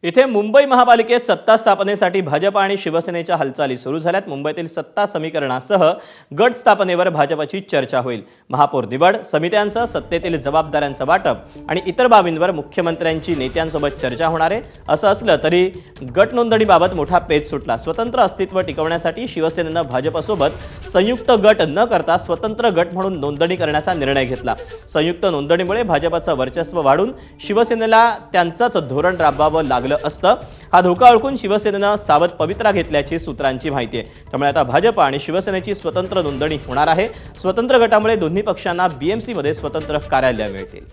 इथे मुंबई महापालिकेत सत्ता स्थापनेसाठी भाजप आणि शिवसेनेच्या हालचाली सुरू झाल्यात। मुंबईतील सत्ता समीकरणासह गट स्थापनेवर भाजपची चर्चा होईल। महापौर निवड, समित्यांसह सत्तेतील जबाबदाऱ्यांचं वाटप आणि इतर बाबींवर मुख्यमंत्र्यांची नेत्यांसोबत चर्चा होणार आहे। असं असलं तरी गट नोंदणीबाबत मोठा पेच सुटला। स्वतंत्र अस्तित्व टिकवण्यासाठी शिवसेनेनं भाजपसोबत संयुक्त गट न करता स्वतंत्र गट म्हणून नोंदणी करण्याचा निर्णय घेतला। संयुक्त नोंदणीमुळे भाजपचं वर्चस्व वाढून शिवसेनेला त्यांचंच धोरण राबवावं लागलं असतं। हा धोका ओळखून शिवसेनेनं सावध पवित्रा घेतल्याची सूत्रांची माहिती आहे। त्यामुळे आता भाजप आणि शिवसेनेची स्वतंत्र नोंदणी होणार आहे। स्वतंत्र गटामुळे दोन्ही पक्षांना बीएमसी मध्ये स्वतंत्र कार्यालय मिळतील।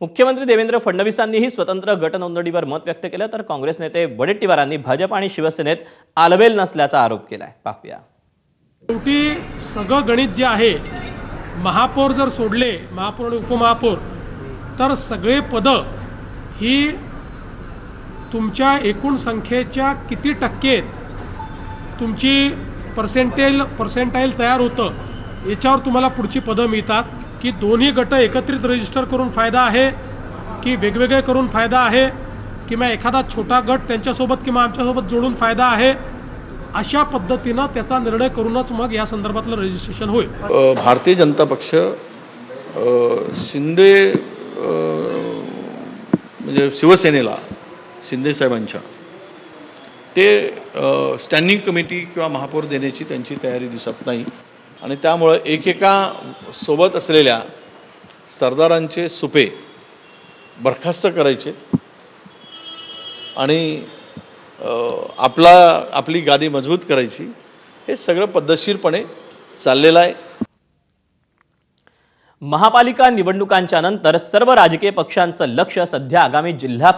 मुख्यमंत्री देवेंद्र फडणवीसांनीही स्वतंत्र गट नोंदणीवर मत व्यक्त केलं, तर काँग्रेस नेते वडेट्टीवारांनी भाजप आणि शिवसेनेत आलबेल नसल्याचा आरोप केलाय। पाहूया। शेवटी सगळं गणित जे आहे, महापौर जर सोडले, महापौर आणि उपमहापौर, तर सगळे पद ही तुमच्या एकूण संख्येच्या किती टक्के तुमची पर्सेंटाईल तयार होतं याच्यावर तुम्हाला पुढची पदं मिळतात। की दोन्ही गट एकत्रित रजिस्टर करून फायदा आहे की वेगवेगळे करून फायदा आहे, किंवा एखादा छोटा गट त्यांच्यासोबत किंवा आमच्यासोबत जोडून फायदा आहे, अशा पद्धतीनं त्याचा निर्णय करूनच मग या संदर्भातलं रजिस्ट्रेशन होईल। भारतीय जनता पक्ष शिंदे म्हणजे शिवसेनेला शिंदे साहेबांच्या ते स्टँडिंग कमिटी किंवा महापौर देण्याची त्यांची तयारी दिसत नाही आणि त्यामुळे एकेका सोबत असलेल्या सरदारांचे सुपे बरखास्त करायचे आणि आपली गादी मजबूत करायची, हे सगळं पद्धतशीरपणे चाललेलं आहे। महापालिका निवडणुकांच्या नंतर सर्व राजकीय पक्षांचं लक्ष सध्या आगामी जिल्हा